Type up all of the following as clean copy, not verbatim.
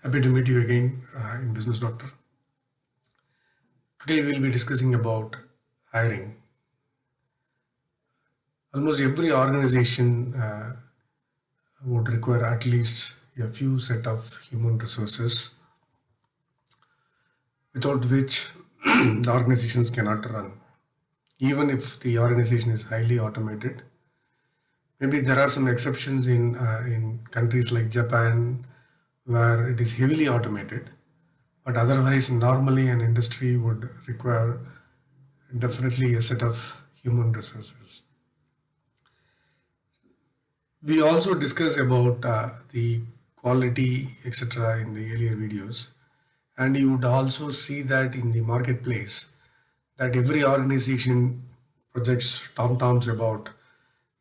Happy to meet you again in Business Doctor. Today we'll be discussing about hiring. Almost every organization would require at least a few set of human resources without which the organizations cannot run. Even if the organization is highly automated, maybe there are some exceptions in countries like Japan where it is heavily automated. But otherwise, normally an industry would require definitely a set of human resources. We also discussed about the quality, etc., in the earlier videos, and you would also see that in the marketplace that every organization projects tom-toms about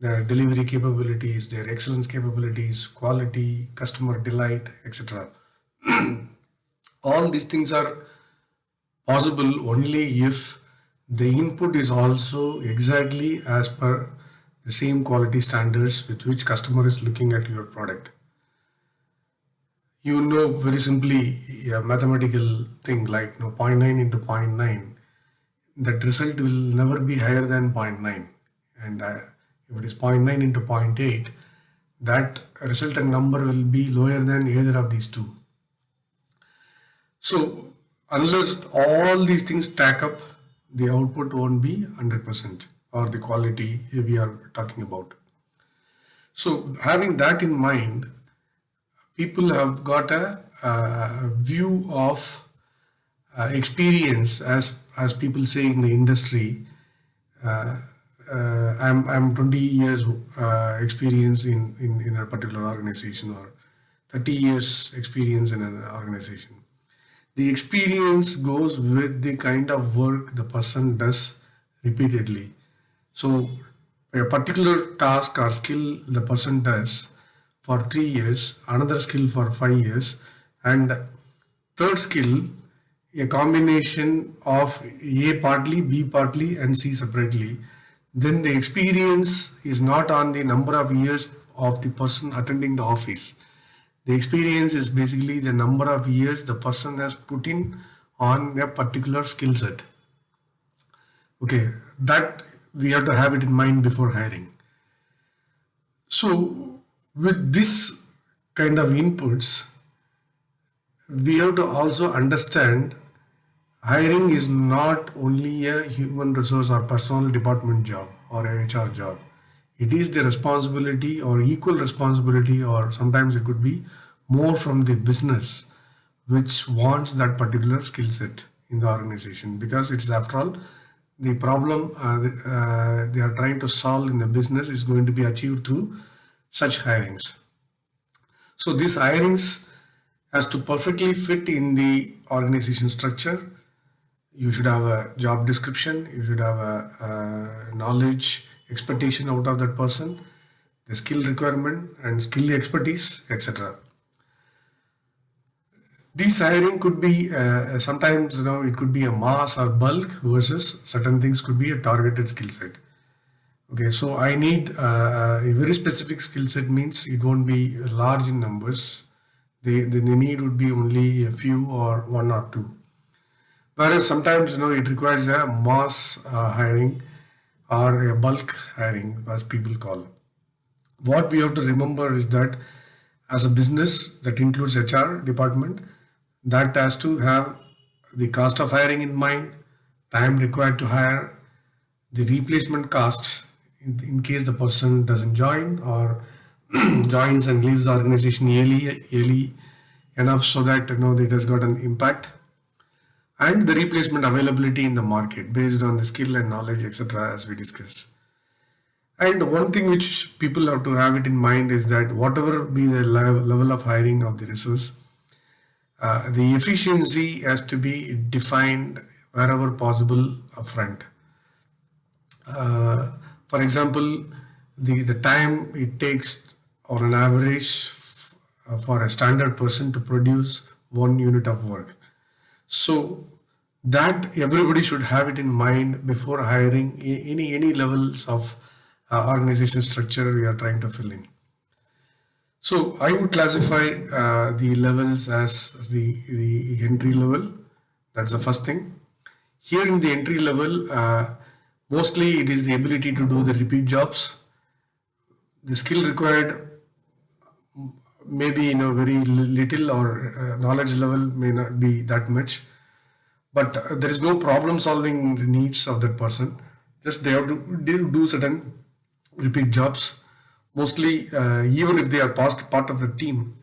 their delivery capabilities, their excellence capabilities, quality, customer delight, etc. All these things are possible only if the input is also exactly as per the same quality standards with which customer is looking at your product. You know, very simply, a mathematical thing like 0.9 into 0.9, that result will never be higher than 0.9. And if it is 0.9 into 0.8, that resultant number will be lower than either of these two. So unless all these things stack up, the output won't be 100% or the quality we are talking about. So having that in mind, people have got a view of experience, as people say in the industry. I'm 20 years experience in a particular organization, or 30 years experience in an organization. The experience goes with the kind of work the person does repeatedly. So a particular task or skill the person does for 3 years, another skill for 5 years, and third skill, a combination of A partly, B partly, and C separately, then the experience is not on the number of years of the person attending the office. The experience is basically the number of years the person has put in on a particular skill set. Okay, that we have to have it in mind before hiring. So with this kind of inputs, we have to also understand hiring is not only a human resource or personal department job or a HR job. It is the responsibility or equal responsibility, or sometimes it could be more, from the business which wants that particular skill set in the organization, because it's, after all, the problem they are trying to solve in the business is going to be achieved through such hirings. So these hirings has to perfectly fit in the organization structure. You should have a job description, you should have a knowledge expectation out of that person, the skill requirement and skill expertise, etc. This hiring could be sometimes it could be a mass or bulk, versus certain things could be a targeted skill set. Okay, so I need a very specific skill set, means it won't be large in numbers. The need would be only a few or one or two. Whereas sometimes it requires a mass hiring or a bulk hiring, as people call. What we have to remember is that as a business that includes HR department, that has to have the cost of hiring in mind, time required to hire, the replacement cost in case the person doesn't join or joins and leaves the organization early enough so that it has got an impact, and the replacement availability in the market based on the skill and knowledge, etc., as we discussed. And one thing which people have to have it in mind is that whatever be the level of hiring of the resource, the efficiency has to be defined wherever possible upfront. For example, the time it takes on an average for a standard person to produce 1 unit of work. So that everybody should have it in mind before hiring any levels of organization structure we are trying to fill in. So I would classify the levels as the entry level. That's the first thing. Here in the entry level, mostly it is the ability to do the repeat jobs. The skill required maybe very little, or knowledge level may not be that much, but there is no problem solving needs of that person. Just they have to do certain repeat jobs. Mostly, even if they are part of the team,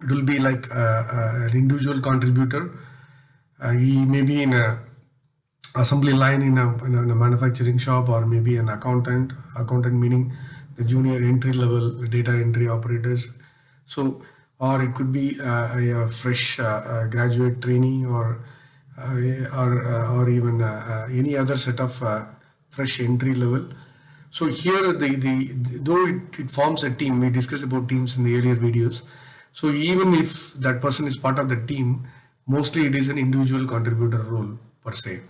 it will be like an individual contributor. He may be in a assembly line in a manufacturing shop, or maybe an accountant meaning the junior entry level data entry operators. So, or it could be a fresh graduate trainee, or even any other set of fresh entry level. So here, though it forms a team, we discussed about teams in the earlier videos. So even if that person is part of the team, mostly it is an individual contributor role per se.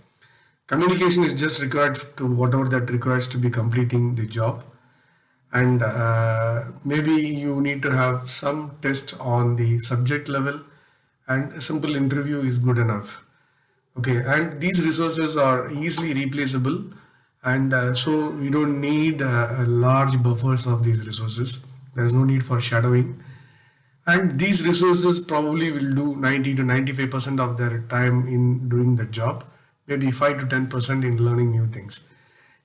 Communication is just required to whatever that requires to be completing the job, and maybe you need to have some test on the subject level, and a simple interview is good enough. Okay, and these resources are easily replaceable, and so we don't need large buffers of these resources. There is no need for shadowing, and these resources probably will do 90 to 95% of their time in doing the job, maybe 5 to 10% in learning new things.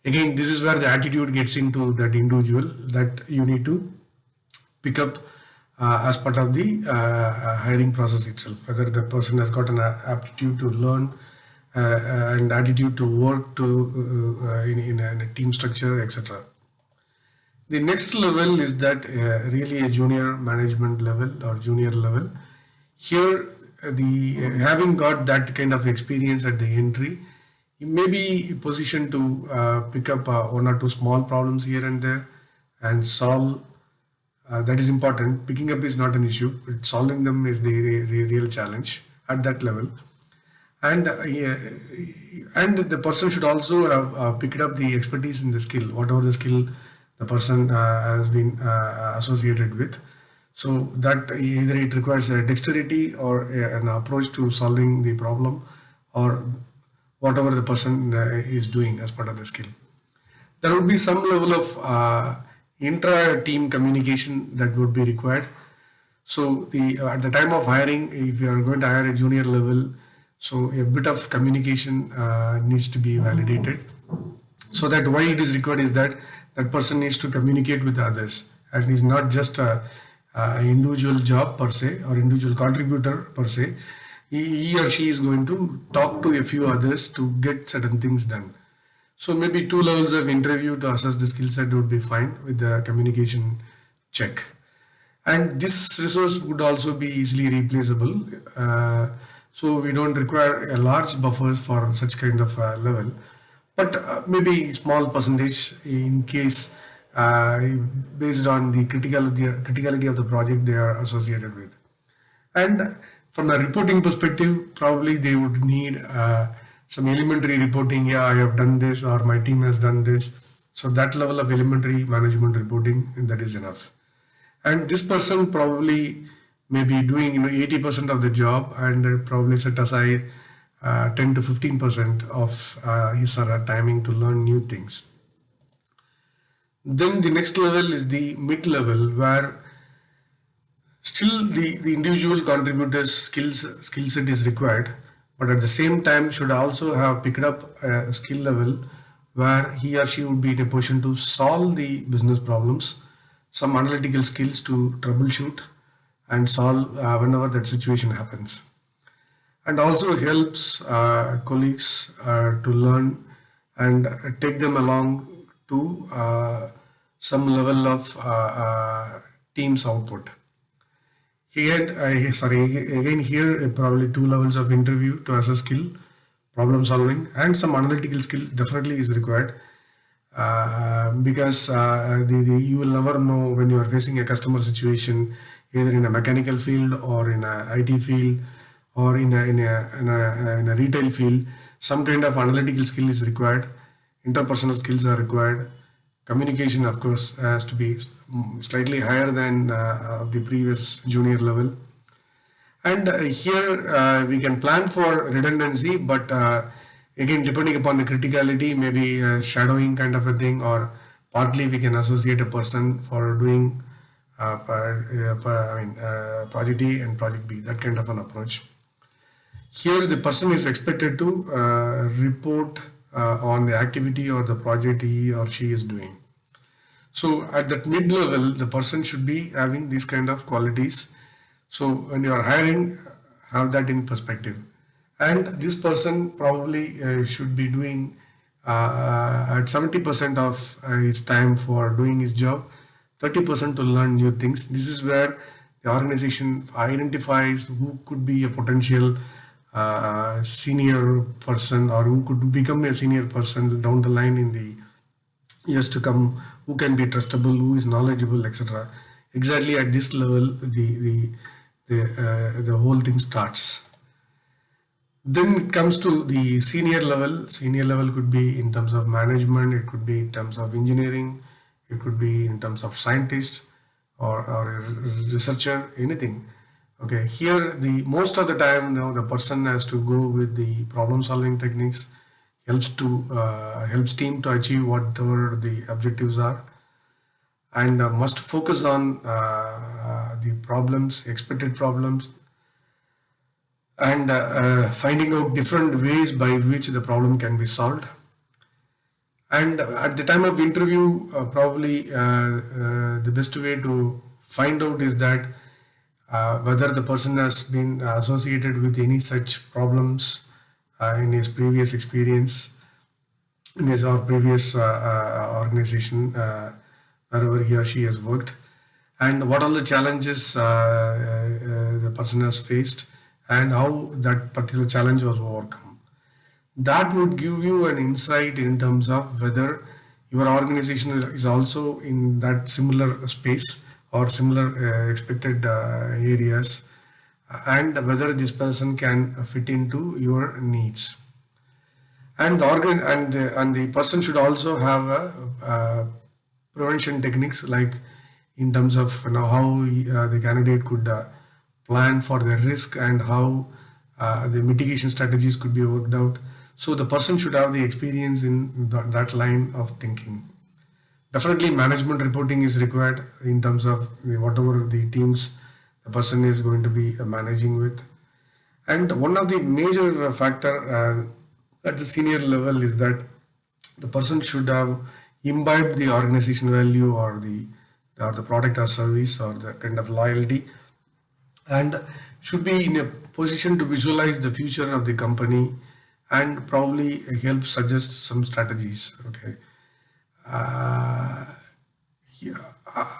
Again, this is where the attitude gets into that individual, that you need to pick up as part of the hiring process itself, whether the person has got an aptitude to learn and attitude to work in a team structure, etc. The next level is that really a junior management level or junior level. Here, the having got that kind of experience at the entry, you may be positioned to pick up one or two small problems here and there and solve. That is important. Picking up is not an issue, but solving them is the real challenge at that level. And and the person should also have picked up the expertise in the skill, whatever the skill the person has been associated with. So that either it requires a dexterity or an approach to solving the problem, or whatever the person is doing as part of the skill. There would be some level of intra-team communication that would be required. So at the time of hiring, if you are going to hire a junior level, so a bit of communication needs to be validated. So that why it is required is that that person needs to communicate with others, and it is not just a individual job per se or individual contributor per se. He or she is going to talk to a few others to get certain things done. So maybe 2 levels of interview to assess the skill set would be fine with the communication check. And this resource would also be easily replaceable. So we don't require a large buffer for such kind of level, but maybe small percentage in case based on the criticality of the project they are associated with. And from a reporting perspective, probably they would need some elementary reporting. Yeah, I have done this, or my team has done this. So that level of elementary management reporting, that is enough. And this person probably may be doing 80% of the job, and probably set aside 10 to 15% of his or her timing to learn new things. Then the next level is the mid level, where still the individual contributor's skill set is required, but at the same time should also have picked up a skill level where he or she would be in a position to solve the business problems, some analytical skills to troubleshoot and solve whenever that situation happens, and also helps colleagues to learn and take them along to some level of team's output. Again here probably 2 levels of interview to assess skill, problem solving, and some analytical skill definitely is required, because you will never know when you are facing a customer situation, either in a mechanical field or in a IT field or in a retail field. Some kind of analytical skill is required, interpersonal skills are required, Communication, of course, has to be slightly higher than the previous junior level. And here we can plan for redundancy, but again, depending upon the criticality, maybe shadowing kind of a thing, or partly we can associate a person for doing project A and project B, that kind of an approach. Here, the person is expected to report on the activity or the project he or she is doing. So at that mid level, the person should be having these kind of qualities. So when you are hiring, have that in perspective. And this person probably should be doing at 70% of his time for doing his job, 30% to learn new things. This is where the organization identifies who could be a potential senior person, or who could become a senior person down the line in the years to come, who can be trustable, who is knowledgeable, etc. Exactly at this level, the whole thing starts. Then it comes to the senior level. Senior level could be in terms of management, it could be in terms of engineering, it could be in terms of scientist or a researcher, anything. Okay, here the most of the time now the person has to go with the problem solving techniques, helps team to achieve whatever the objectives are, and must focus on the problems, expected problems, and finding out different ways by which the problem can be solved. And at the time of interview, probably the best way to find out is that whether the person has been associated with any such problems in his previous experience, in his or previous organization, wherever he or she has worked, and what are the challenges the person has faced, and how that particular challenge was overcome. That would give you an insight in terms of whether your organization is also in that similar space or similar expected areas, and whether this person can fit into your needs. And the person should also have prevention techniques, like in terms of how the candidate could plan for the risk, and how the mitigation strategies could be worked out. So the person should have the experience in that line of thinking. Definitely management reporting is required in terms of whatever the teams the person is going to be managing with. And one of the major factor at the senior level is that the person should have imbibed the organization value, or the product or service, or the kind of loyalty, and should be in a position to visualize the future of the company and probably help suggest some strategies. Okay.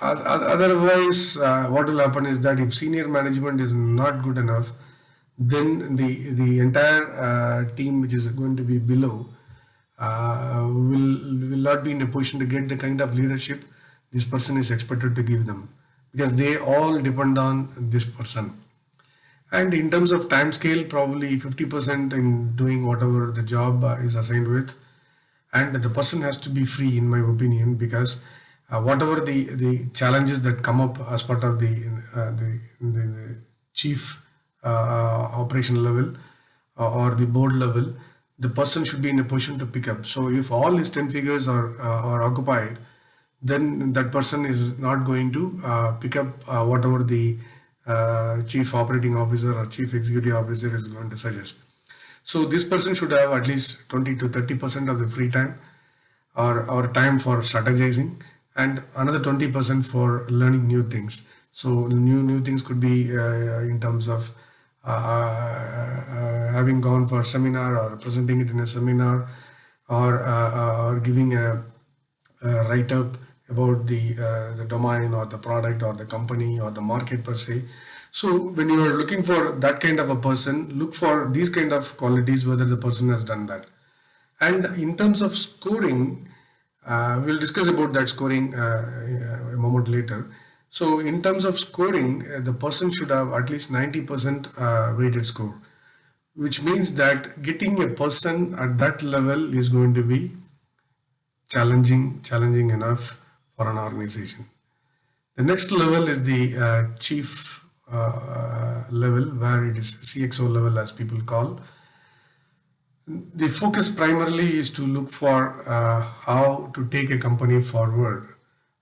Otherwise, what will happen is that if senior management is not good enough, then the entire team which is going to be below will not be in a position to get the kind of leadership this person is expected to give them, because they all depend on this person. And in terms of time scale, probably 50% in doing whatever the job is assigned with, and the person has to be free, in my opinion, because whatever the challenges that come up as part of the chief operation level or the board level, the person should be in a position to pick up. So if all his 10 figures are occupied, then that person is not going to pick up whatever the chief operating officer or chief executive officer is going to suggest. So this person should have at least 20 to 30% of the free time or time for strategizing, and another 20% for learning new things. So new things could be in terms of having gone for a seminar, or presenting it in a seminar, or giving a write-up about the domain or the product or the company or the market per se. So when you are looking for that kind of a person, look for these kind of qualities, whether the person has done that. And in terms of scoring, we'll discuss about that scoring a moment later. So in terms of scoring, the person should have at least 90% weighted score, which means that getting a person at that level is going to be challenging enough for an organization. The next level is the chief level, where it is CXO level, as people call. The focus primarily is to look for how to take a company forward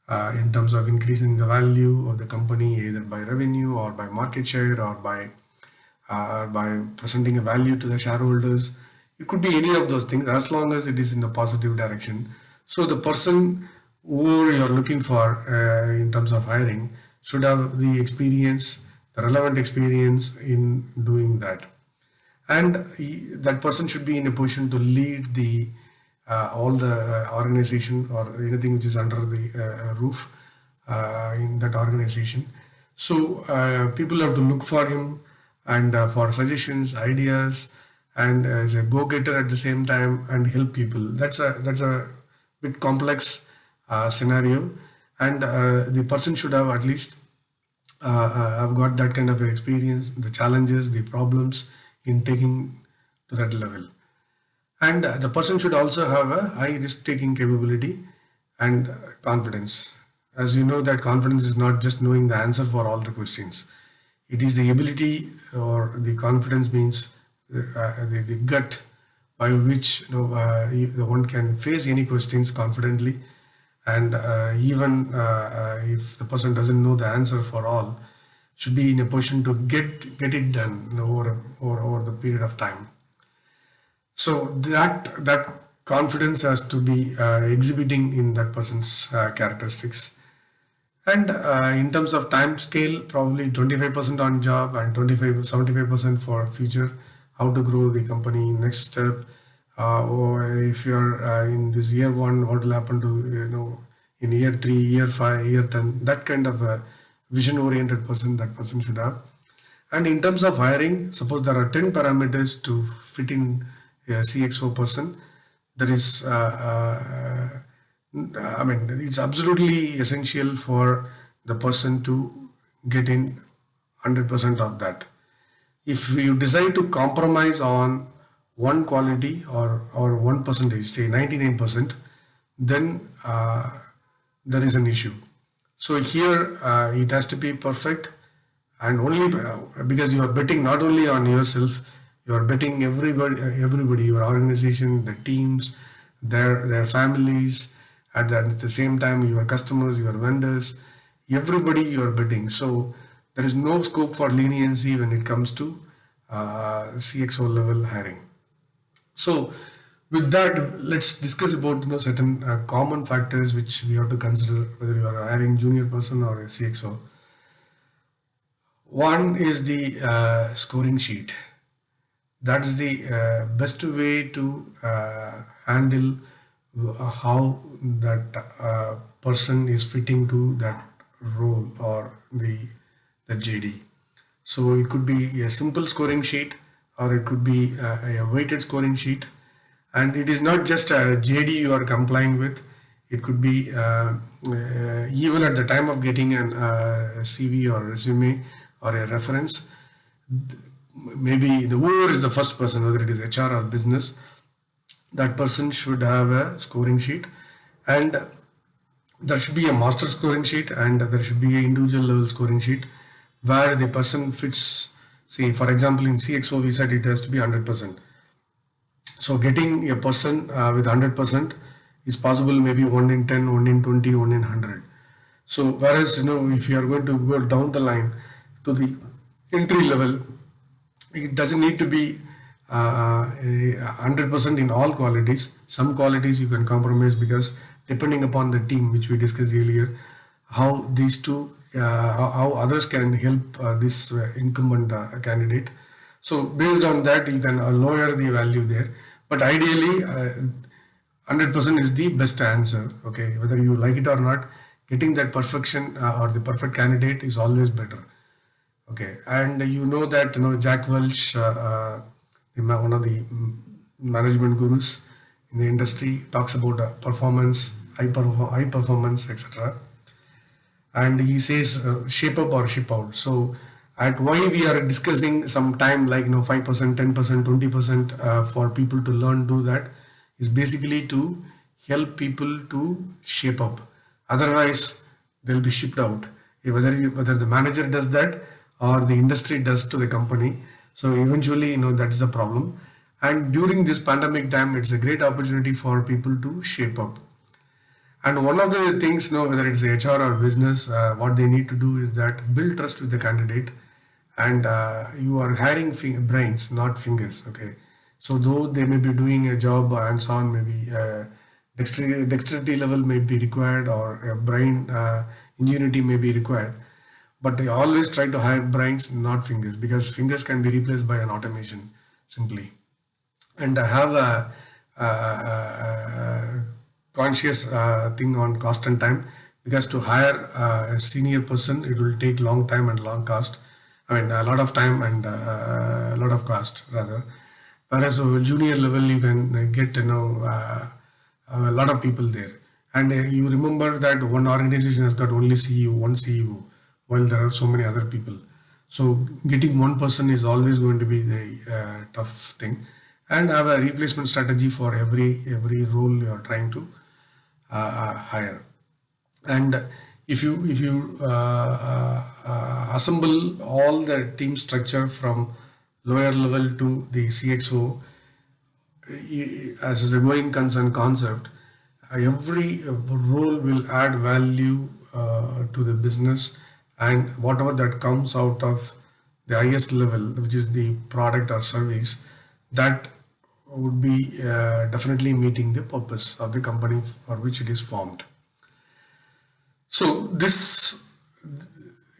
in terms of increasing the value of the company, either by revenue or by market share or by presenting a value to the shareholders. It could be any of those things, as long as it is in a positive direction. So the person who you're looking for in terms of hiring should have the experience, the relevant experience in doing that. And that person should be in a position to lead the all the organization or anything which is under the roof in that organization. So people have to look for him and for suggestions, ideas, and as a go-getter at the same time, and help people. That's a bit complex scenario, and the person should have at least have got that kind of experience, the challenges, the problems in taking to that level. And the person should also have a high risk taking capability and confidence. As you know, that confidence is not just knowing the answer for all the questions. It is the ability, or the confidence means the gut by which the one can face any questions confidently. And even if the person doesn't know the answer for all, should be in a position to get it done over the period of time. So that confidence has to be exhibiting in that person's characteristics. And in terms of time scale, probably 25% on job and 75% for future, how to grow the company, next step, or if you're in this year 1, what will happen to in year 3, year 5, year 10, that kind of a vision oriented person that person should have. And in terms of hiring, suppose there are 10 parameters to fit in a CXO person. There is it's absolutely essential for the person to get in 100% of that. If you decide to compromise on one quality or 1%, say 99%, then there is an issue. So here it has to be perfect, and only because you are betting not only on yourself, you are betting everybody, your organization, the teams, their families, and at the same time your customers, your vendors, everybody you are betting. So there is no scope for leniency when it comes to CXO level hiring. So with that, let's discuss about certain common factors which we have to consider whether you are hiring junior person or a CXO. One is the scoring sheet. That's the best way to handle how that person is fitting to that role or the JD. So it could be a simple scoring sheet, or it could be a weighted scoring sheet. And it is not just a JD you are complying with. It could be even at the time of getting an CV or resume or a reference, maybe whoever is the first person, whether it is HR or business, that person should have a scoring sheet, and there should be a master scoring sheet, and there should be an individual level scoring sheet where the person fits. See, for example, in CXO we said it has to be 100%. So getting a person with 100% is possible, maybe 1 in 10, 1 in 20, 1 in 100. So whereas if you are going to go down the line to the entry level, it doesn't need to be 100% in all qualities. Some qualities you can compromise, because depending upon the team, which we discussed earlier, how these two, how others can help this incumbent candidate. So based on that, you can lower the value there. But ideally, 100% is the best answer. Okay, whether you like it or not, getting that perfection or the perfect candidate is always better. Okay, and that Jack Welch, one of the management gurus in the industry, talks about performance, high performance, etc. And he says shape up or ship out. So at why we are discussing some time, like 5%, 10%, 20% for people to learn do that, is basically to help people to shape up. Otherwise, they'll be shipped out. Whether the manager does that or the industry does to the company. So eventually, that's the problem. And during this pandemic time, it's a great opportunity for people to shape up. And one of the things, whether it's HR or business, what they need to do is that build trust with the candidate, and you are hiring brains, not fingers. Okay, so though they may be doing a job hands-on, maybe dexterity level may be required, or a brain ingenuity may be required, but they always try to hire brains, not fingers, because fingers can be replaced by an automation simply. And I have a conscious thing on cost and time, because to hire a senior person, it will take long time and long cost. I mean, a lot of time and a lot of cost rather. Whereas a junior level, you can get a lot of people there. And you remember that one organization has got only one CEO, while there are so many other people. So getting one person is always going to be the tough thing. And have a replacement strategy for every role you are trying to hire. And if you assemble all the team structure from lower level to the CXO, as a going concern concept, every role will add value to the business, and whatever that comes out of the highest level, which is the product or service, that would be definitely meeting the purpose of the company for which it is formed. So this,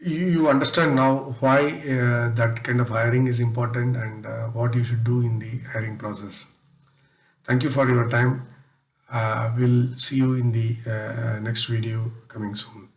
you understand now why that kind of hiring is important, and what you should do in the hiring process. Thank you for your time. We'll see you in the next video coming soon.